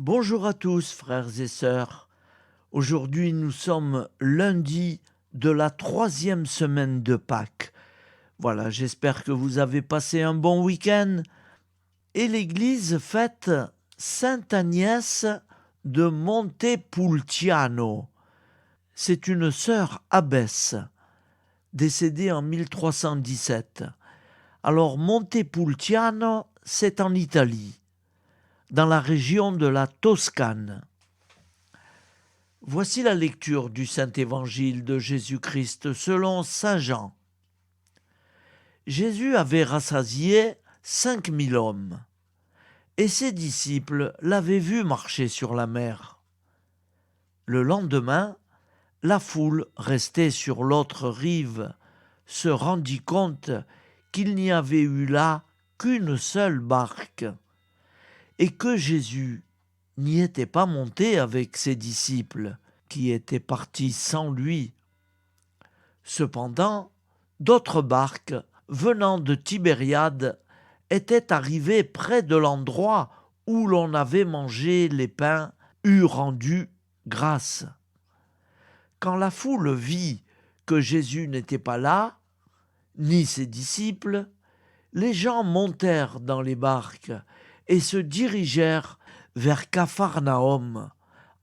Bonjour à tous, frères et sœurs. Aujourd'hui, nous sommes lundi de la 3e semaine de Pâques. Voilà, j'espère que vous avez passé un bon week-end. Et l'Église fête Sainte Agnès de Montepulciano. C'est une sœur abbesse, décédée en 1317. Alors, Montepulciano, c'est en Italie, dans la région de la Toscane. Voici la lecture du Saint-Évangile de Jésus-Christ selon Saint Jean. Jésus avait rassasié 5000 hommes, et ses disciples l'avaient vu marcher sur la mer. Le lendemain, la foule restée sur l'autre rive se rendit compte qu'il n'y avait eu là qu'une seule barque, et que Jésus n'y était pas monté avec ses disciples, qui étaient partis sans lui. Cependant, d'autres barques, venant de Tibériade, étaient arrivées près de l'endroit où l'on avait mangé les pains eût rendu grâce. Quand la foule vit que Jésus n'était pas là, ni ses disciples, les gens montèrent dans les barques et se dirigèrent vers Capharnaüm,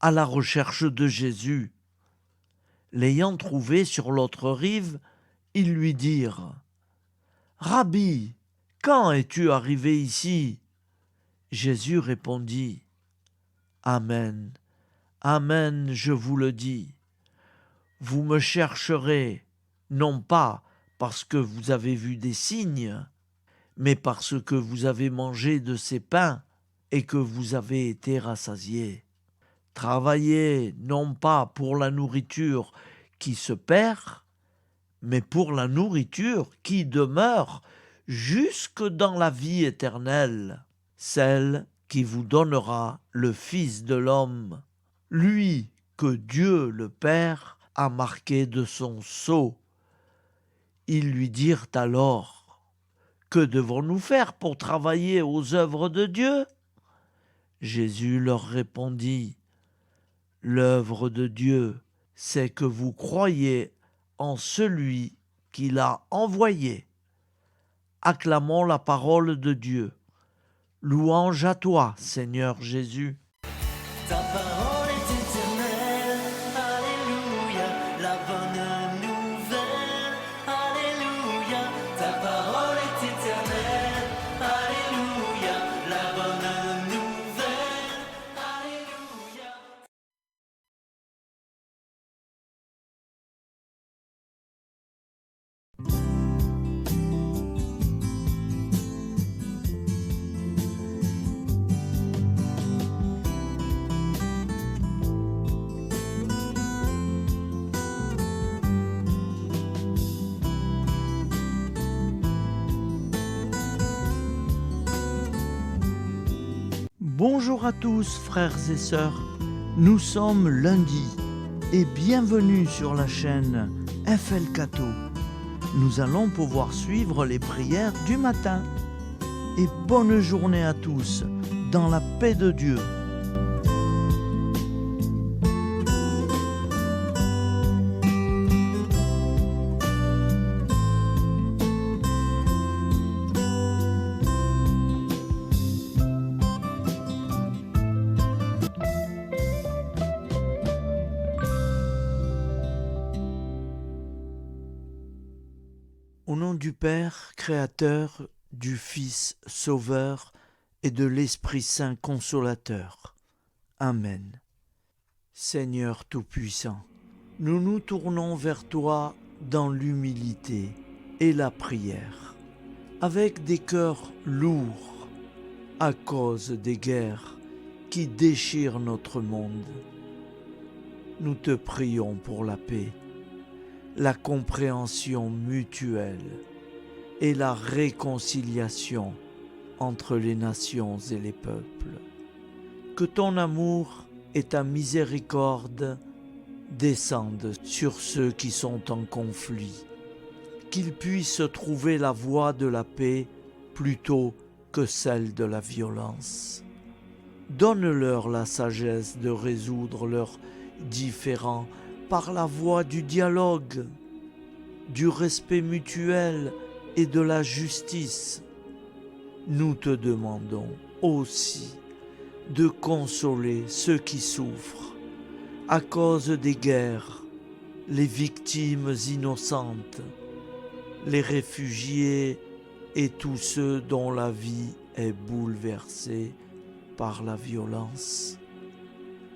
à la recherche de Jésus. L'ayant trouvé sur l'autre rive, ils lui dirent : « Rabbi, quand es-tu arrivé ici ?» Jésus répondit : « Amen, Amen, je vous le dis. Vous me chercherez, non pas parce que vous avez vu des signes, mais parce que vous avez mangé de ces pains et que vous avez été rassasiés. Travaillez non pas pour la nourriture qui se perd, mais pour la nourriture qui demeure jusque dans la vie éternelle, celle qui vous donnera le Fils de l'homme, lui que Dieu le Père a marqué de son sceau. » Ils lui dirent alors : « Que devons-nous faire pour travailler aux œuvres de Dieu ?» Jésus leur répondit : « L'œuvre de Dieu, c'est que vous croyez en celui qui l'a envoyé. Acclamons la parole de Dieu. Louange à toi, Seigneur Jésus. » Ta parole est éternelle, alléluia, la bonne nouvelle, alléluia. Ta parole est éternelle, alléluia, la bonne nouvelle, alléluia. Bonjour à tous, frères et sœurs. Nous sommes lundi et bienvenue sur la chaîne FL Cato. Nous allons pouvoir suivre les prières du matin. Et bonne journée à tous, dans la paix de Dieu. Au nom du Père, Créateur, du Fils, Sauveur, et de l'Esprit Saint Consolateur. Amen. Seigneur Tout-Puissant, nous nous tournons vers toi dans l'humilité et la prière, avec des cœurs lourds à cause des guerres qui déchirent notre monde. Nous te prions pour la paix, la compréhension mutuelle et la réconciliation entre les nations et les peuples. Que ton amour et ta miséricorde descendent sur ceux qui sont en conflit, qu'ils puissent trouver la voie de la paix plutôt que celle de la violence. Donne-leur la sagesse de résoudre leurs différends par la voie du dialogue, du respect mutuel et de la justice. Nous te demandons aussi de consoler ceux qui souffrent à cause des guerres, les victimes innocentes, les réfugiés et tous ceux dont la vie est bouleversée par la violence.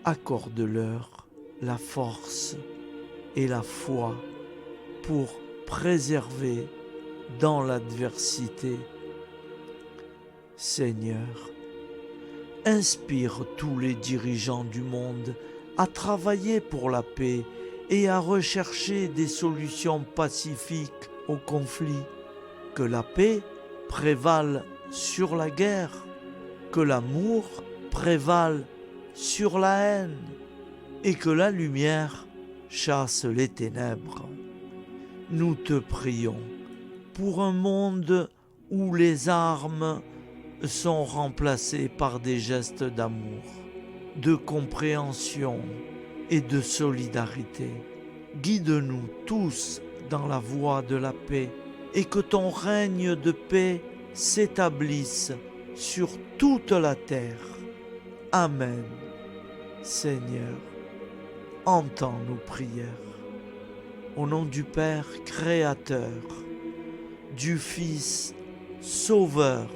Accorde-leur la force et la foi pour préserver dans l'adversité. Seigneur, inspire tous les dirigeants du monde à travailler pour la paix et à rechercher des solutions pacifiques aux conflits. Que la paix prévale sur la guerre, que l'amour prévale sur la haine et que la lumière chasse les ténèbres. Nous te prions pour un monde où les armes sont remplacées par des gestes d'amour, de compréhension et de solidarité. Guide-nous tous dans la voie de la paix et que ton règne de paix s'établisse sur toute la terre. Amen. Seigneur, entends nos prières. Au nom du Père Créateur, du Fils Sauveur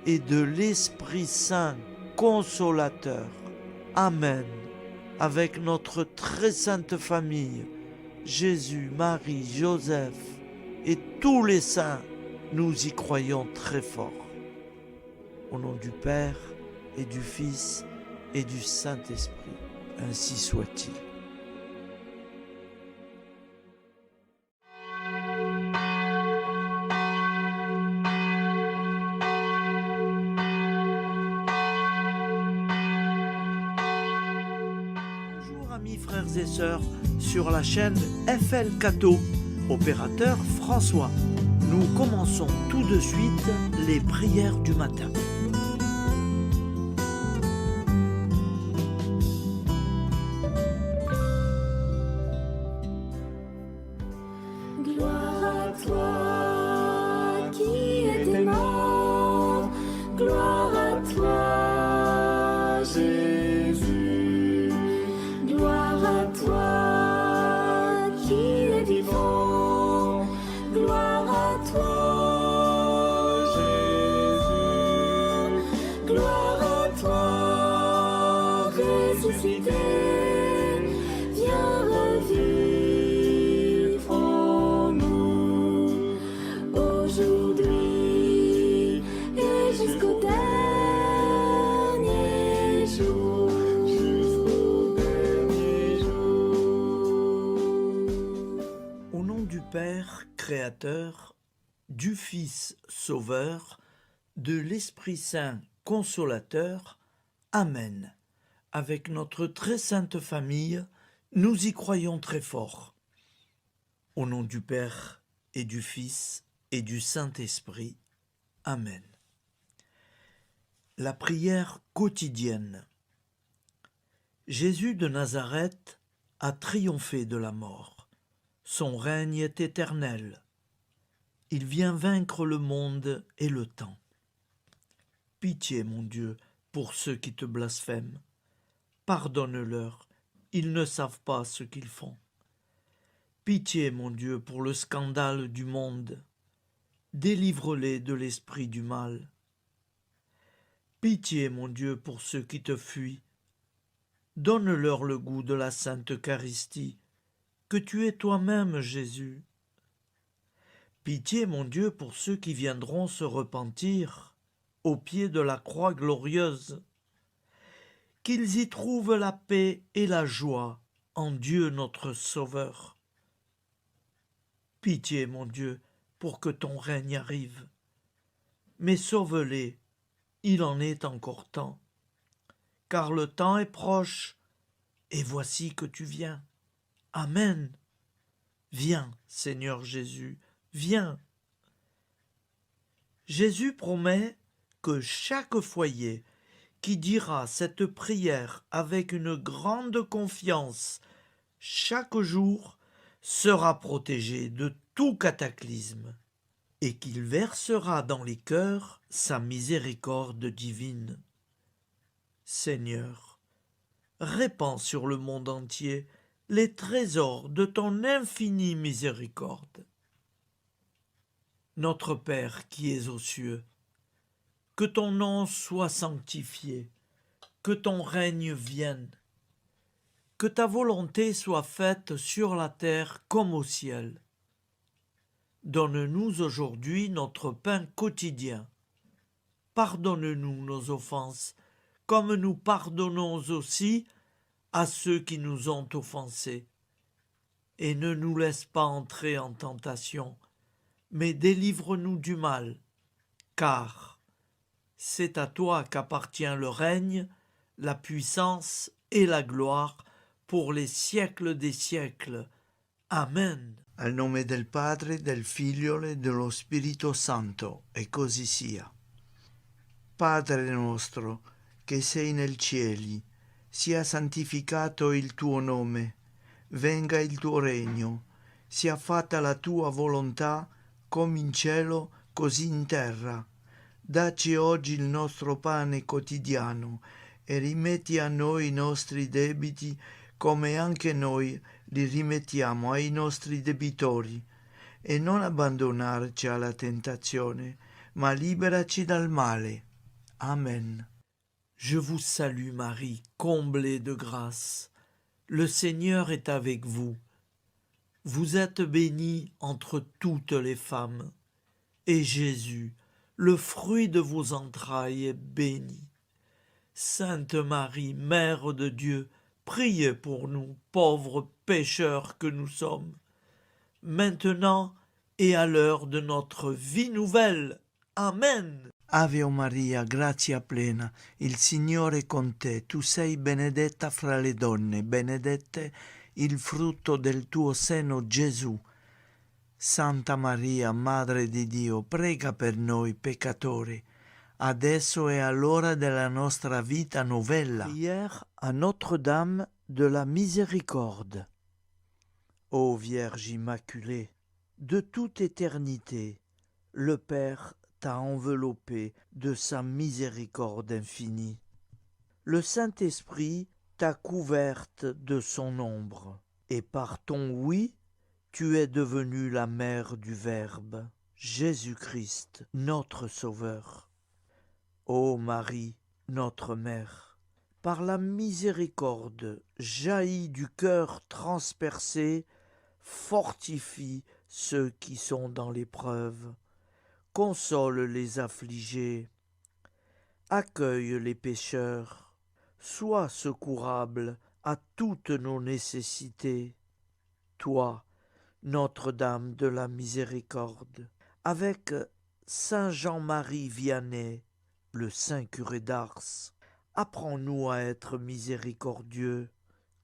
et de l'Esprit Saint Consolateur. Amen. Avec notre très sainte famille, Jésus, Marie, Joseph et tous les saints, nous y croyons très fort. Au nom du Père et du Fils et du Saint-Esprit, ainsi soit-il. Bonjour amis frères et sœurs sur la chaîne FL Cato, opérateur François. Nous commençons tout de suite les prières du matin. Gloire à toi qui es mort, gloire à toi Jésus, gloire à toi qui es vivant, gloire à toi Jésus, gloire à toi ressuscité, viens revivre en nous aujourd'hui et jusqu'au dernier jour, jusqu'au dernier jour. Au nom du Père Créateur, du Fils Sauveur, de l'Esprit Saint Consolateur. Amen. Avec notre très sainte famille, nous y croyons très fort. Au nom du Père et du Fils et du Saint-Esprit. Amen. La prière quotidienne. Jésus de Nazareth a triomphé de la mort. Son règne est éternel. Il vient vaincre le monde et le temps. Pitié, mon Dieu, pour ceux qui te blasphèment. Pardonne-leur, ils ne savent pas ce qu'ils font. Pitié, mon Dieu, pour le scandale du monde. Délivre-les de l'esprit du mal. Pitié, mon Dieu, pour ceux qui te fuient. Donne-leur le goût de la Sainte Eucharistie, que tu es toi-même, Jésus. Pitié, mon Dieu, pour ceux qui viendront se repentir au pied de la croix glorieuse, qu'ils y trouvent la paix et la joie en Dieu notre Sauveur. Pitié, mon Dieu, pour que ton règne arrive. Mais sauve-les, il en est encore temps, car le temps est proche, et voici que tu viens. Amen. Viens, Seigneur Jésus, viens. Jésus promet que chaque foyer qui dira cette prière avec une grande confiance chaque jour sera protégé de tout cataclysme et qu'il versera dans les cœurs sa miséricorde divine. Seigneur, répands sur le monde entier les trésors de ton infinie miséricorde. Notre Père qui es aux cieux, que ton nom soit sanctifié, que ton règne vienne, que ta volonté soit faite sur la terre comme au ciel. Donne-nous aujourd'hui notre pain quotidien. Pardonne-nous nos offenses, comme nous pardonnons aussi à ceux qui nous ont offensés. Et ne nous laisse pas entrer en tentation, mais délivre-nous du mal, car c'est à toi qu'appartient le règne, la puissance et la gloire pour les siècles des siècles. Amen. Al nome del Padre, del Figlio e dello Spirito Santo, e così sia. Padre nostro, che sei nel cieli, sia santificato il tuo nome, venga il tuo regno, sia fatta la tua volontà, come in cielo, così in terra. Dacci oggi il nostro pane quotidiano e rimetti a noi i nostri debiti, come anche noi li rimettiamo ai nostri debitori, e non abbandonarci alla tentazione, ma liberaci dal male. Amen. Je vous salue Marie, comblée de grâce. Le Seigneur est avec vous. Vous êtes bénie entre toutes les femmes, et Jésus, le fruit de vos entrailles, est béni. Sainte Marie, Mère de Dieu, priez pour nous, pauvres pécheurs que nous sommes, maintenant et à l'heure de notre vie nouvelle. Amen. Ave Maria, grazia plena, il Signore è con te, tu sei benedetta fra le donne, benedetto il frutto del tuo seno, Gesù. Santa Maria, Madre di Dio, prega per noi peccatori, adesso e all'ora della nostra vita novella. Prière à Notre-Dame de la Miséricorde. Ô Vierge Immaculée, de toute éternité, le Père t'a enveloppé de sa miséricorde infinie. Le Saint-Esprit t'a couverte de son ombre, et par ton oui, tu es devenue la mère du Verbe, Jésus-Christ, notre Sauveur. Ô Marie, notre Mère, par la miséricorde jaillie du cœur transpercé, fortifie ceux qui sont dans l'épreuve, console les affligés, accueille les pécheurs, sois secourable à toutes nos nécessités. Toi, Notre-Dame de la Miséricorde, avec Saint Jean-Marie Vianney, le Saint curé d'Ars, apprends-nous à être miséricordieux,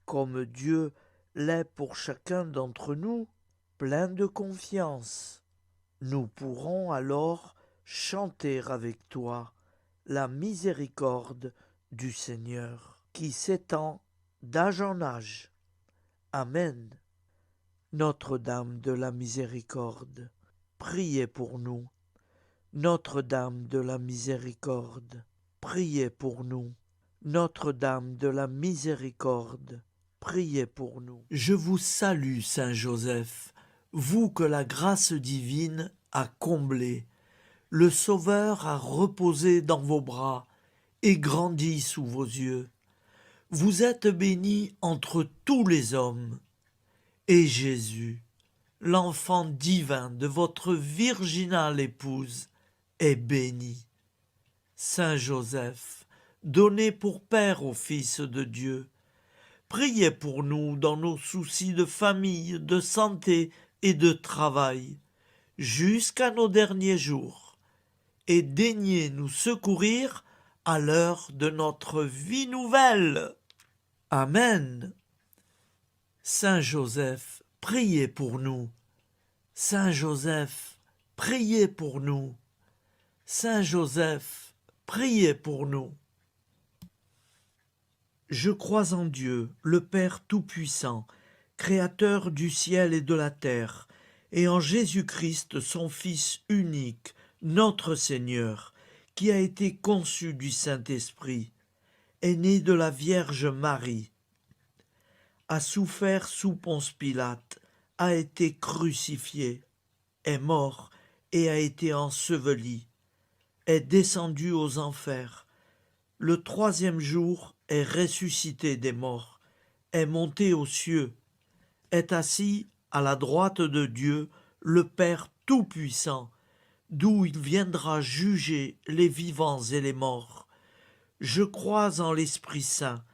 comme Dieu l'est pour chacun d'entre nous, plein de confiance. Nous pourrons alors chanter avec toi la miséricorde du Seigneur, qui s'étend d'âge en âge. Amen. Notre-Dame de la Miséricorde, priez pour nous. Notre-Dame de la Miséricorde, priez pour nous. Notre-Dame de la Miséricorde, priez pour nous. Je vous salue, Saint Joseph, vous que la grâce divine a comblé. Le Sauveur a reposé dans vos bras et grandi sous vos yeux. Vous êtes bénie entre tous les hommes. Et Jésus, l'enfant divin de votre virginale épouse, est béni. Saint Joseph, donné pour Père au Fils de Dieu, priez pour nous dans nos soucis de famille, de santé et de travail, jusqu'à nos derniers jours, et daignez nous secourir à l'heure de notre vie nouvelle. Amen. Saint Joseph, priez pour nous. Saint Joseph, priez pour nous. Saint Joseph, priez pour nous. Je crois en Dieu, le Père Tout-Puissant, Créateur du ciel et de la terre, et en Jésus-Christ, son Fils unique, notre Seigneur, qui a été conçu du Saint-Esprit, est né de la Vierge Marie, a souffert sous Ponce Pilate, a été crucifié, est mort et a été enseveli, est descendu aux enfers. Le troisième jour est ressuscité des morts, est monté aux cieux, est assis à la droite de Dieu, le Père Tout-Puissant, d'où il viendra juger les vivants et les morts. Je crois en l'Esprit Saint,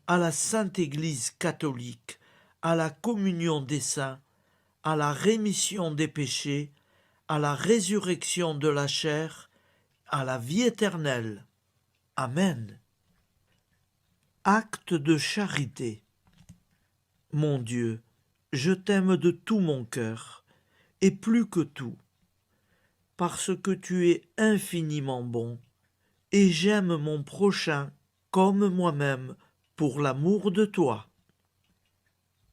à la Sainte Église catholique, à la communion des saints, à la rémission des péchés, à la résurrection de la chair, à la vie éternelle. Amen. Acte de charité. Mon Dieu, je t'aime de tout mon cœur, et plus que tout, parce que tu es infiniment bon, et j'aime mon prochain comme moi-même pour l'amour de toi.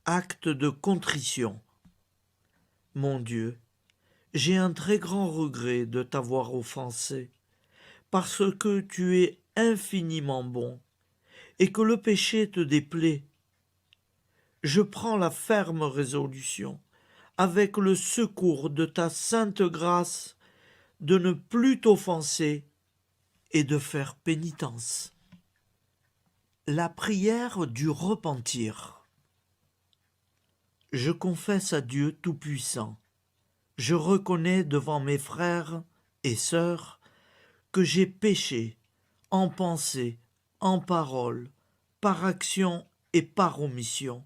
Acte de contrition. Mon Dieu, j'ai un très grand regret de t'avoir offensé, parce que tu es infiniment bon, et que le péché te déplaît. Je prends la ferme résolution, avec le secours de ta sainte grâce, de ne plus t'offenser et de faire pénitence. La prière du repentir. Je confesse à Dieu Tout-Puissant, je reconnais devant mes frères et sœurs que j'ai péché en pensée, en parole, par action et par omission.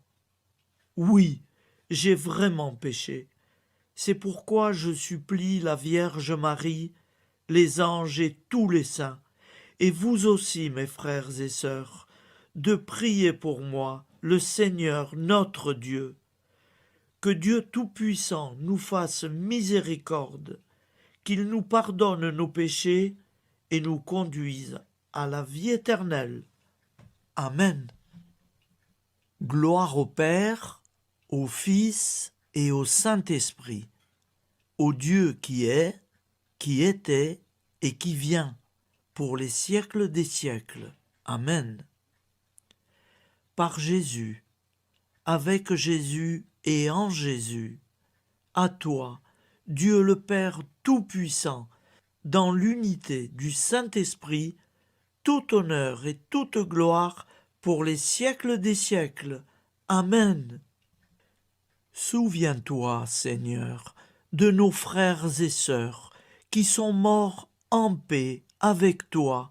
Oui, j'ai vraiment péché. C'est pourquoi je supplie la Vierge Marie, les anges et tous les saints, et vous aussi, mes frères et sœurs, de prier pour moi, le Seigneur notre Dieu. Que Dieu Tout-Puissant nous fasse miséricorde, qu'il nous pardonne nos péchés et nous conduise à la vie éternelle. Amen. Gloire au Père, au Fils et au Saint-Esprit, au Dieu qui est, qui était et qui vient, pour les siècles des siècles. Amen. Par Jésus, avec Jésus et en Jésus, à toi, Dieu le Père Tout-Puissant, dans l'unité du Saint-Esprit, tout honneur et toute gloire pour les siècles des siècles. Amen. Souviens-toi, Seigneur, de nos frères et sœurs qui sont morts en paix avec toi.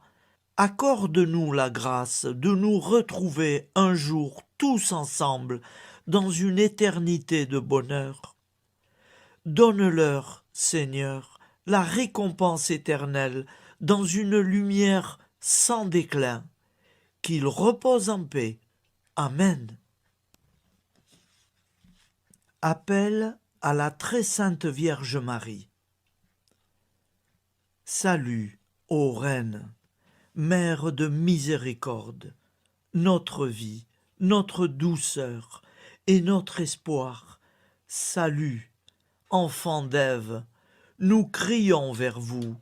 Accorde-nous la grâce de nous retrouver un jour tous ensemble dans une éternité de bonheur. Donne-leur, Seigneur, la récompense éternelle dans une lumière sans déclin. Qu'ils reposent en paix. Amen. Appel à la très sainte Vierge Marie. Salut, ô Reine, Mère de miséricorde, notre vie, notre douceur et notre espoir. Salut, enfants d'Ève, nous crions vers vous.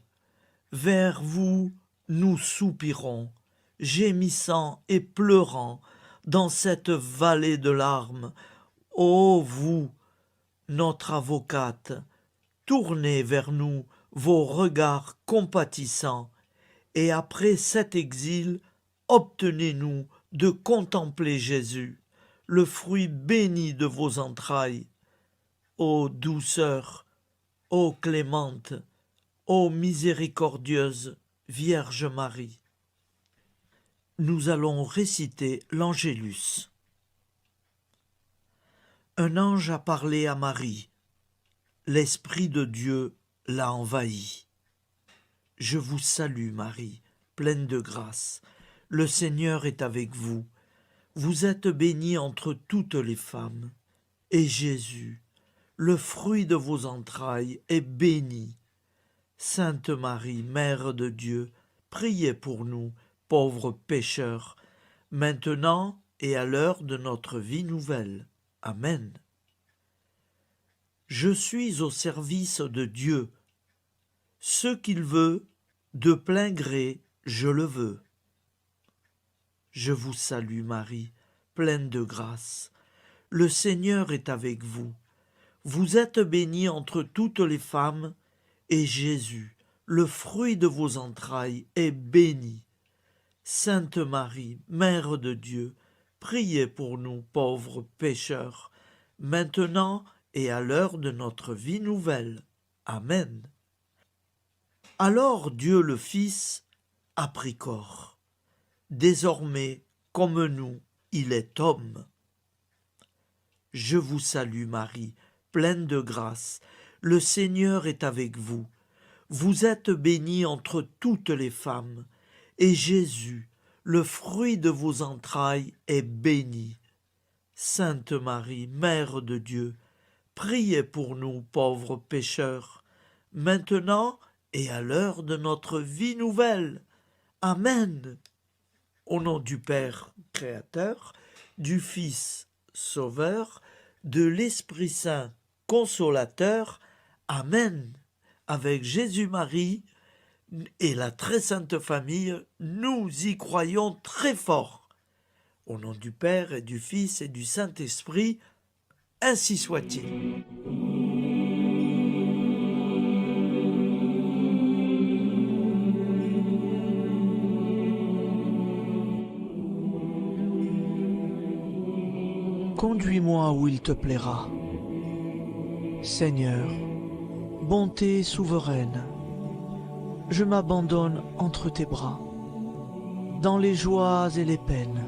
Vers vous, nous soupirons, gémissant et pleurant dans cette vallée de larmes. Ô vous, notre avocate, tournez vers nous vos regards compatissants, et après cet exil, obtenez-nous de contempler Jésus, le fruit béni de vos entrailles. Ô douceur, ô clémente, ô miséricordieuse Vierge Marie. Nous allons réciter l'Angélus. Un ange a parlé à Marie. L'Esprit de Dieu l'a envahie. Je vous salue, Marie, pleine de grâce. Le Seigneur est avec vous. Vous êtes bénie entre toutes les femmes. Et Jésus, le fruit de vos entrailles, est béni. Sainte Marie, Mère de Dieu, priez pour nous, pauvres pécheurs, maintenant et à l'heure de notre vie nouvelle. Amen. Je suis au service de Dieu. Ce qu'il veut, de plein gré, je le veux. Je vous salue Marie, pleine de grâce. Le Seigneur est avec vous. Vous êtes bénie entre toutes les femmes, et Jésus, le fruit de vos entrailles, est béni. Sainte Marie, Mère de Dieu, priez pour nous pauvres pécheurs, maintenant et à l'heure de notre vie nouvelle. Amen. Alors Dieu le Fils a pris corps. Désormais, comme nous, il est homme. Je vous salue Marie, pleine de grâce. Le Seigneur est avec vous. Vous êtes bénie entre toutes les femmes, et Jésus, le fruit de vos entrailles, est béni. Sainte Marie, Mère de Dieu, priez pour nous pauvres pécheurs, maintenant et à l'heure de notre vie nouvelle. Amen. Au nom du Père Créateur, du Fils Sauveur, de l'Esprit Saint Consolateur. Amen. Avec Jésus-Marie et la très sainte famille, nous y croyons très fort. Au nom du Père et du Fils et du Saint-Esprit, ainsi soit-il. Conduis-moi où il te plaira. Seigneur, bonté souveraine, je m'abandonne entre tes bras, dans les joies et les peines.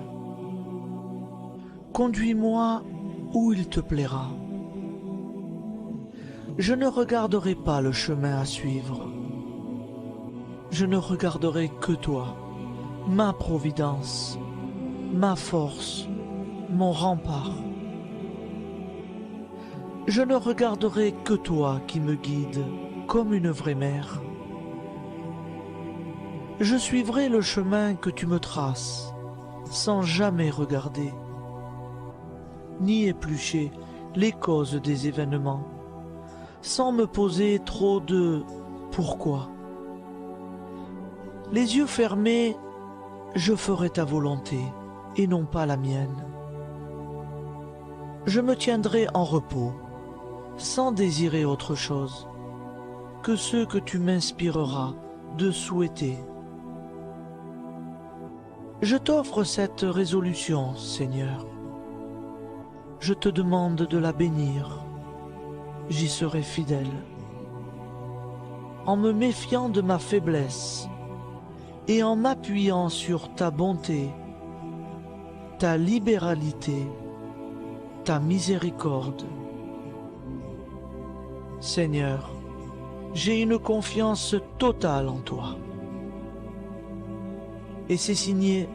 Conduis-moi où il te plaira. Je ne regarderai pas le chemin à suivre. Je ne regarderai que toi, ma providence, ma force, mon rempart. Je ne regarderai que toi qui me guides comme une vraie mère. Je suivrai le chemin que tu me traces, sans jamais regarder, ni éplucher les causes des événements, sans me poser trop de « pourquoi ». Les yeux fermés, je ferai ta volonté et non pas la mienne. Je me tiendrai en repos, sans désirer autre chose que ce que tu m'inspireras de souhaiter. Je t'offre cette résolution, Seigneur. Je te demande de la bénir. J'y serai fidèle. En me méfiant de ma faiblesse et en m'appuyant sur ta bonté, ta libéralité, ta miséricorde. Seigneur, j'ai une confiance totale en toi. Et c'est signé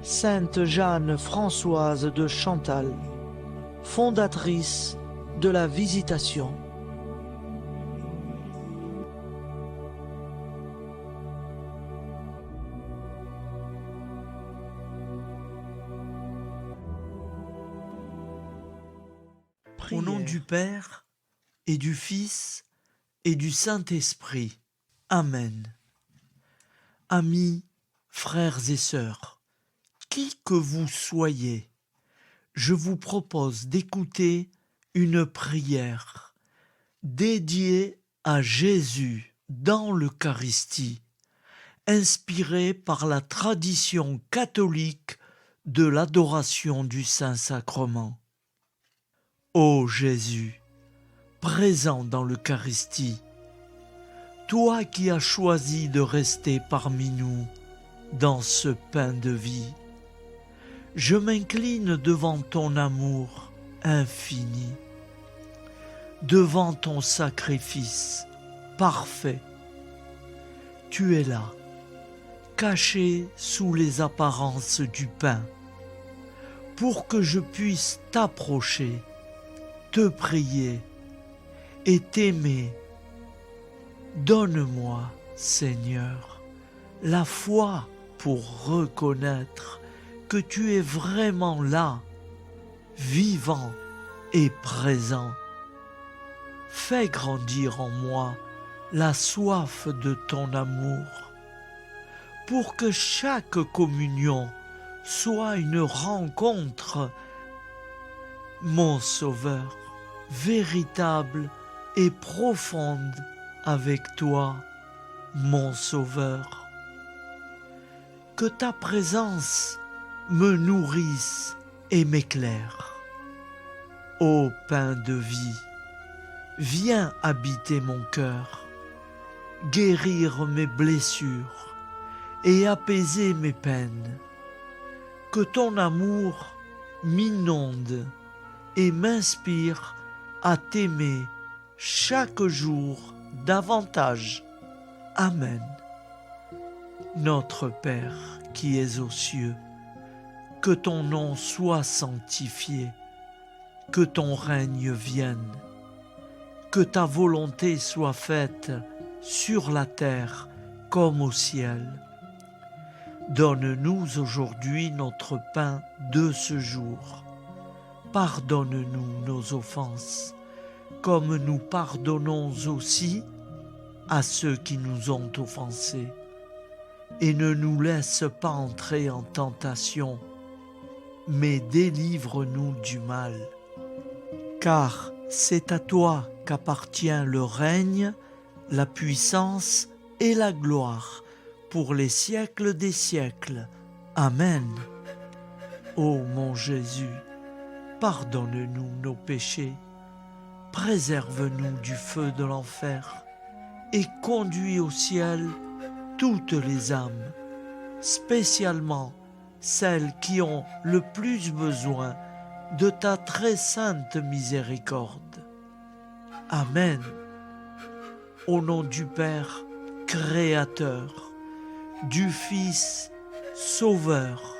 Sainte Jeanne Françoise de Chantal, fondatrice de la Visitation. Au nom du Père et du Fils et du Saint-Esprit. Amen. Amis, frères et sœurs, qui que vous soyez, je vous propose d'écouter une prière dédiée à Jésus dans l'Eucharistie, inspirée par la tradition catholique de l'adoration du Saint-Sacrement. Ô Jésus, présent dans l'Eucharistie, toi qui as choisi de rester parmi nous dans ce pain de vie, je m'incline devant ton amour infini, devant ton sacrifice parfait. Tu es là, caché sous les apparences du pain, pour que je puisse t'approcher, te prier et t'aimer. Donne-moi, Seigneur, la foi pour reconnaître que tu es vraiment là, vivant et présent. Fais grandir en moi la soif de ton amour, pour que chaque communion soit une rencontre, mon Sauveur, véritable et profonde avec toi, mon Sauveur. Que ta présence me nourrisse et m'éclaire. Ô pain de vie, viens habiter mon cœur, guérir mes blessures et apaiser mes peines. Que ton amour m'inonde et m'inspire à t'aimer chaque jour davantage. Amen. Notre Père qui es aux cieux, que ton nom soit sanctifié, que ton règne vienne, que ta volonté soit faite sur la terre comme au ciel. Donne-nous aujourd'hui notre pain de ce jour. Pardonne-nous nos offenses, comme nous pardonnons aussi à ceux qui nous ont offensés. Et ne nous laisse pas entrer en tentation, mais délivre-nous du mal. Car c'est à toi qu'appartient le règne, la puissance et la gloire pour les siècles des siècles. Amen. Ô mon Jésus, pardonne-nous nos péchés, préserve-nous du feu de l'enfer et conduis au ciel toutes les âmes, spécialement celles qui ont le plus besoin de ta très sainte miséricorde. Amen. Au nom du Père Créateur, du Fils Sauveur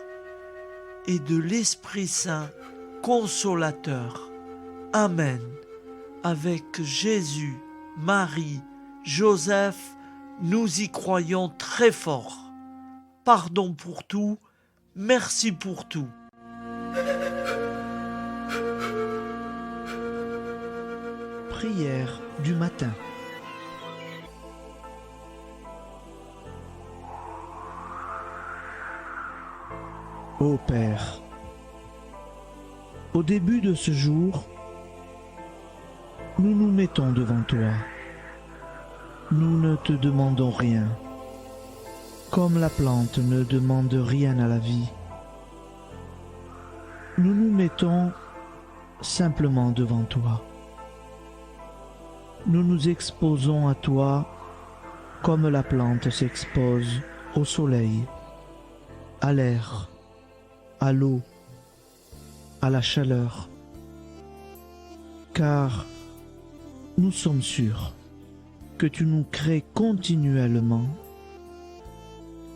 et de l'Esprit Saint Consolateur. Amen. Avec Jésus, Marie, Joseph, nous y croyons très fort. Pardon pour tout, merci pour tout. Prière du matin. Ô Père, au début de ce jour, nous nous mettons devant toi. Nous ne te demandons rien, comme la plante ne demande rien à la vie. Nous nous mettons simplement devant toi. Nous nous exposons à toi comme la plante s'expose au soleil, à l'air, à l'eau, à la chaleur. Car nous sommes sûrs que tu nous crées continuellement.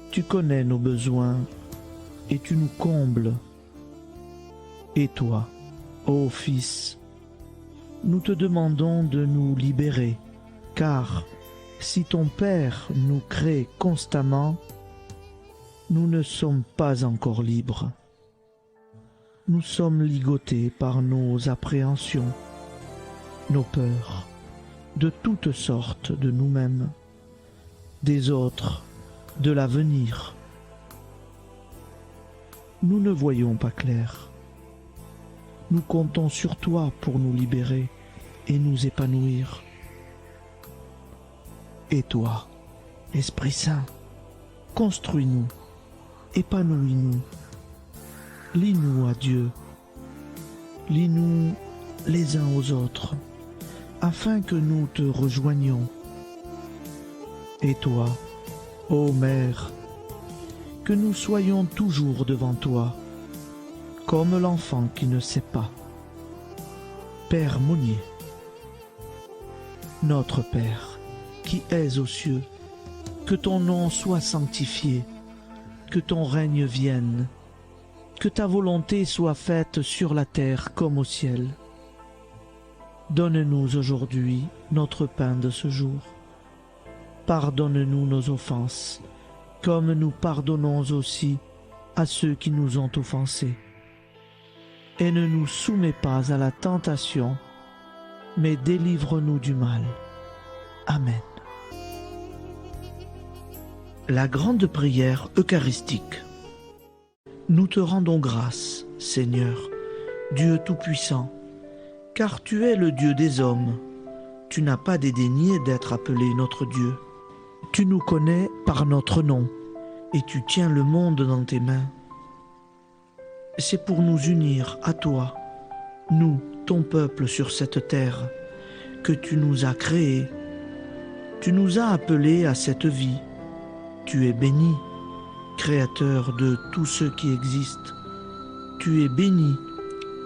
Tu connais nos besoins et tu nous combles. Et toi, ô Fils, nous te demandons de nous libérer, car si ton Père nous crée constamment, nous ne sommes pas encore libres. Nous sommes ligotés par nos appréhensions, nos peurs, de toutes sortes de nous-mêmes, des autres, de l'avenir. Nous ne voyons pas clair. Nous comptons sur toi pour nous libérer et nous épanouir. Et toi, Esprit Saint, construis-nous, épanouis-nous, lie-nous à Dieu, lie-nous les uns aux autres, afin que nous te rejoignions. Et toi, ô Mère, que nous soyons toujours devant toi, comme l'enfant qui ne sait pas. Père Monnier, notre Père, qui es aux cieux, que ton nom soit sanctifié, que ton règne vienne, que ta volonté soit faite sur la terre comme au ciel. Donne-nous aujourd'hui notre pain de ce jour. Pardonne-nous nos offenses, comme nous pardonnons aussi à ceux qui nous ont offensés. Et ne nous soumets pas à la tentation, mais délivre-nous du mal. Amen. La grande prière eucharistique. Nous te rendons grâce, Seigneur, Dieu Tout-Puissant, car tu es le Dieu des hommes. Tu n'as pas dédaigné d'être appelé notre Dieu. Tu nous connais par notre nom, et tu tiens le monde dans tes mains. C'est pour nous unir à toi, nous, ton peuple sur cette terre, que tu nous as créés. Tu nous as appelés à cette vie. Tu es béni, Créateur de tout ce qui existe. Tu es béni,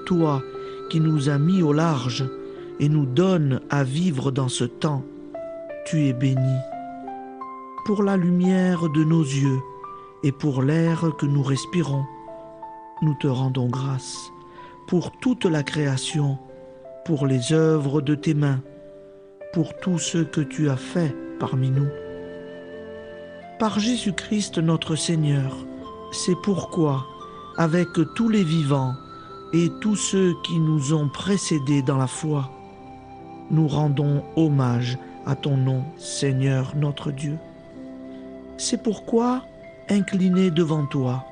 toi qui nous as mis au large et nous donnes à vivre dans ce temps. Tu es béni. Pour la lumière de nos yeux et pour l'air que nous respirons, nous te rendons grâce. Pour toute la création, pour les œuvres de tes mains, pour tout ce que tu as fait parmi nous. Par Jésus-Christ notre Seigneur, c'est pourquoi, avec tous les vivants et tous ceux qui nous ont précédés dans la foi, nous rendons hommage à ton nom, Seigneur notre Dieu. C'est pourquoi, inclinés devant toi,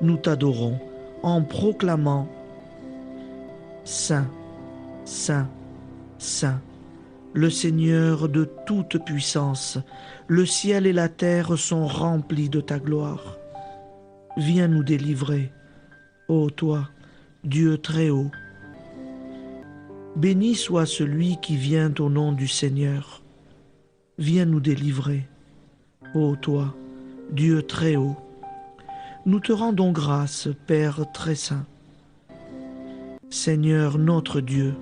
nous t'adorons en proclamant « Saint, Saint, Saint ». Le Seigneur de toute puissance, le ciel et la terre sont remplis de ta gloire. Viens nous délivrer, ô toi, Dieu très haut. Béni soit celui qui vient au nom du Seigneur. Viens nous délivrer, ô toi, Dieu très haut. Nous te rendons grâce, Père très saint. Seigneur notre Dieu,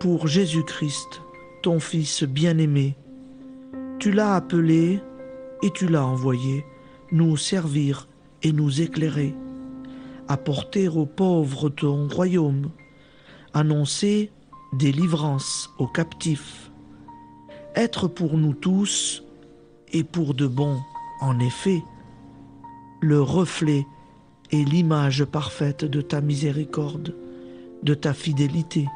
pour Jésus-Christ, ton Fils bien-aimé, tu l'as appelé et tu l'as envoyé nous servir et nous éclairer, apporter aux pauvres ton royaume, annoncer délivrance aux captifs, être pour nous tous et pour de bon, en effet, le reflet et l'image parfaite de ta miséricorde, de ta fidélité.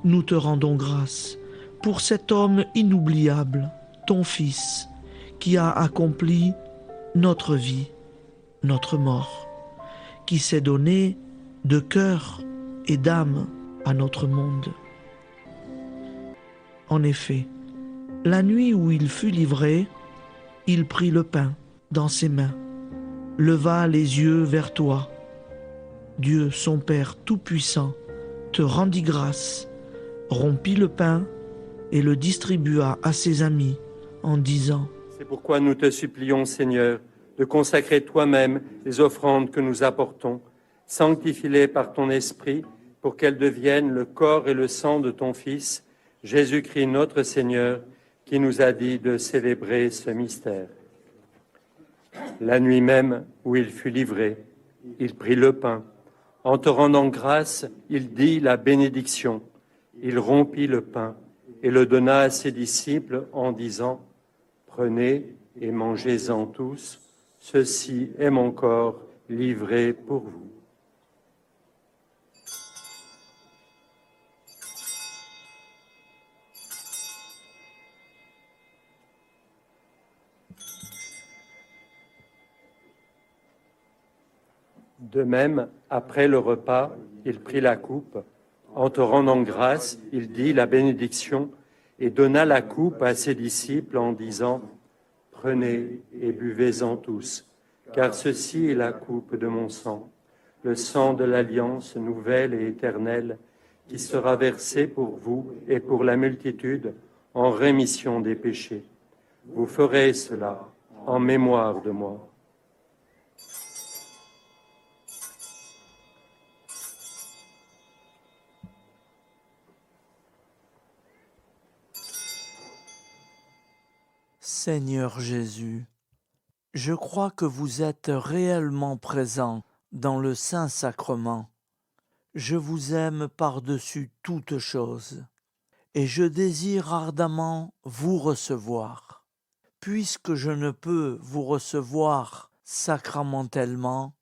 Nous te rendons grâce pour cet homme inoubliable, ton Fils, qui a accompli notre vie, notre mort, qui s'est donné de cœur et d'âme à notre monde. En effet, la nuit où il fut livré, il prit le pain dans ses mains, leva les yeux vers toi. Dieu, son Père Tout-Puissant, te rendit grâce, rompit le pain et le distribua à ses amis en disant : C'est pourquoi nous te supplions, Seigneur, de consacrer toi-même les offrandes que nous apportons. Sanctifie-les par ton Esprit pour qu'elles deviennent le corps et le sang de ton Fils, Jésus-Christ notre Seigneur, qui nous a dit de célébrer ce mystère. La nuit même où il fut livré, il prit le pain. En te rendant grâce, il dit la bénédiction. Il rompit le pain et le donna à ses disciples en disant : Prenez et mangez-en tous, ceci est mon corps livré pour vous. De même, après le repas, il prit la coupe. En te rendant grâce, il dit la bénédiction et donna la coupe à ses disciples en disant : Prenez et buvez-en tous, car ceci est la coupe de mon sang, le sang de l'alliance nouvelle et éternelle, qui sera versé pour vous et pour la multitude en rémission des péchés. Vous ferez cela en mémoire de moi. Seigneur Jésus, je crois que vous êtes réellement présent dans le Saint-Sacrement. Je vous aime par-dessus toute chose et je désire ardemment vous recevoir. Puisque je ne peux vous recevoir sacramentellement,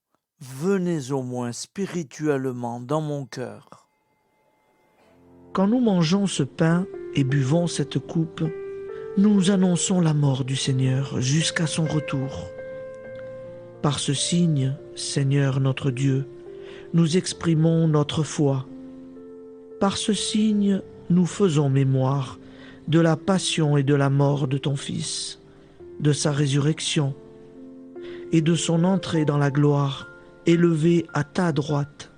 venez au moins spirituellement dans mon cœur. Quand nous mangeons ce pain et buvons cette coupe, nous annonçons la mort du Seigneur jusqu'à son retour. Par ce signe, Seigneur notre Dieu, nous exprimons notre foi. Par ce signe, nous faisons mémoire de la passion et de la mort de ton Fils, de sa résurrection et de son entrée dans la gloire, élevé à ta droite.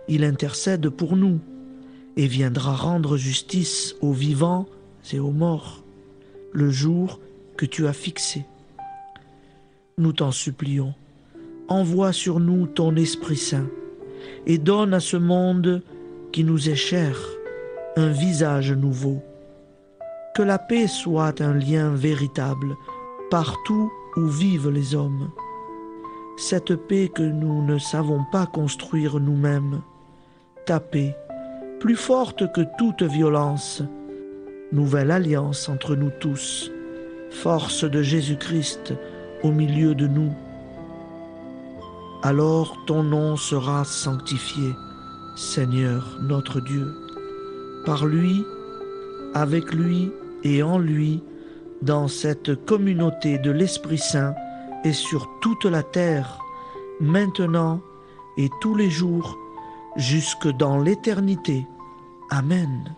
Il intercède pour nous et viendra rendre justice aux vivants et aux morts, le jour que tu as fixé. Nous t'en supplions, envoie sur nous ton Esprit Saint et donne à ce monde qui nous est cher un visage nouveau. Que la paix soit un lien véritable partout où vivent les hommes. Cette paix que nous ne savons pas construire nous-mêmes. Ta paix, plus forte que toute violence. Nouvelle alliance entre nous tous. Force de Jésus-Christ au milieu de nous. Alors ton nom sera sanctifié, Seigneur notre Dieu. Par lui, avec lui et en lui, dans cette communauté de l'Esprit Saint et sur toute la terre, maintenant et tous les jours, jusque dans l'éternité. Amen.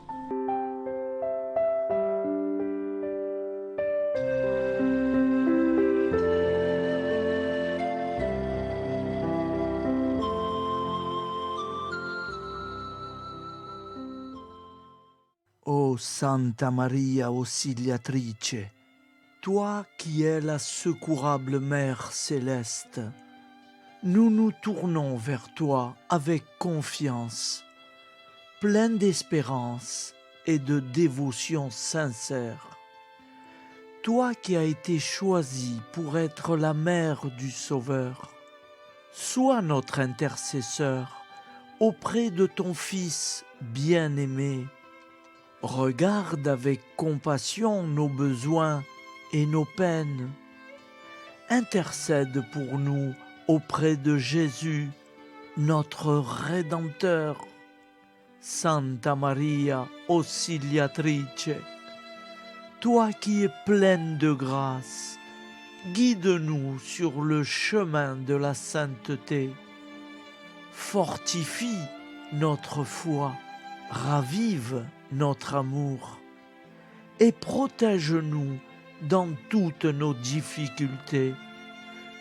Ô Santa Maria Auxiliatrice, toi qui es la secourable Mère céleste, nous nous tournons vers toi avec confiance, plein d'espérance et de dévotion sincère. Toi qui as été choisie pour être la mère du Sauveur, sois notre intercesseur auprès de ton Fils bien-aimé. Regarde avec compassion nos besoins et nos peines. Intercède pour nous auprès de Jésus, notre Rédempteur. Santa Maria Auxiliatrice, toi qui es pleine de grâce, guide-nous sur le chemin de la sainteté. Fortifie notre foi, ravive notre amour et protège-nous dans toutes nos difficultés.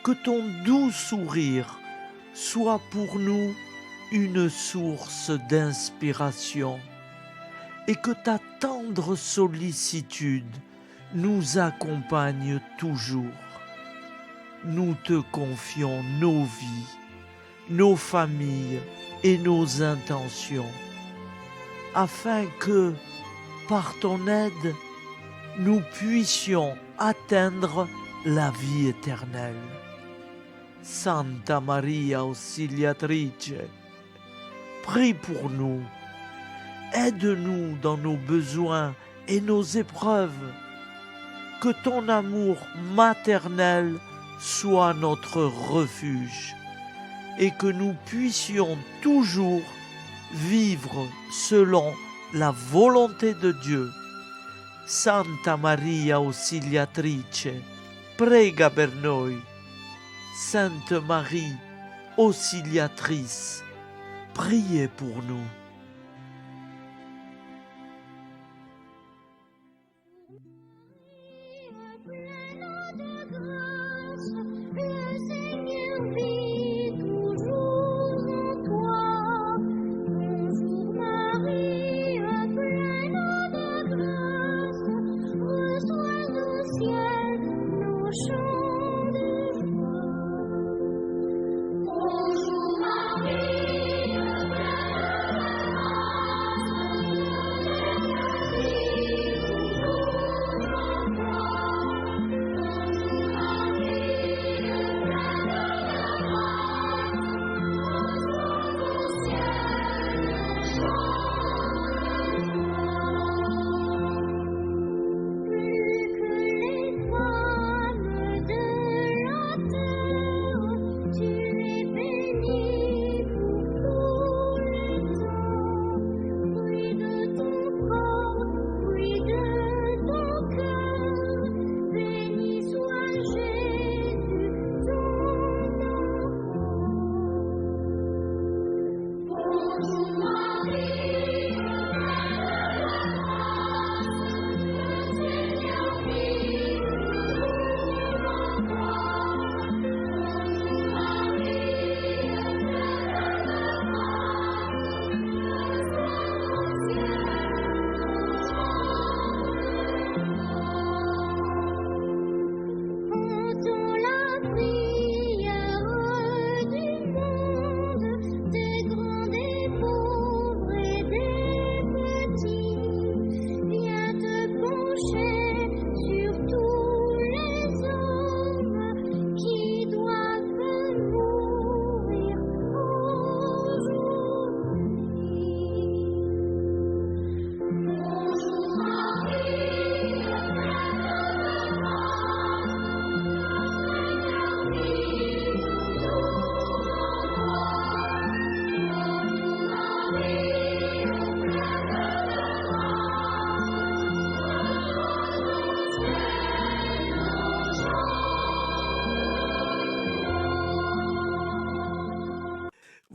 Que ton doux sourire soit pour nous une source d'inspiration et que ta tendre sollicitude nous accompagne toujours. Nous te confions nos vies, nos familles et nos intentions, afin que, par ton aide, nous puissions atteindre la vie éternelle. Santa Maria Auxiliatrice, prie pour nous, aide-nous dans nos besoins et nos épreuves, que ton amour maternel soit notre refuge et que nous puissions toujours vivre selon la volonté de Dieu. Santa Maria Auxiliatrice, prega per noi. Sainte Marie, Auxiliatrice, priez pour nous. Bonjour Marie,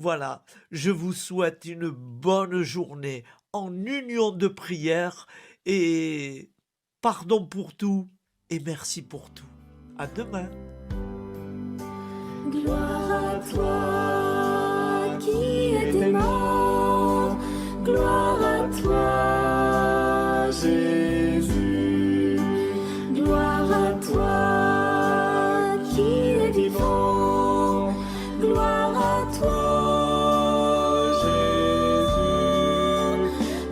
Voilà, je vous souhaite une bonne journée en union de prière et pardon pour tout et merci pour tout. À demain. Gloire à toi qui étais mort, gloire à toi Jésus, gloire à toi qui es vivant, gloire à toi Jésus,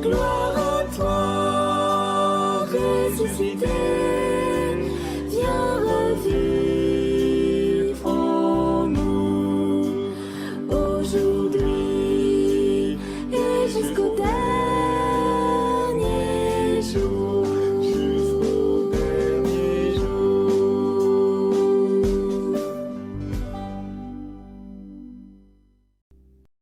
gloire à toi ressuscité.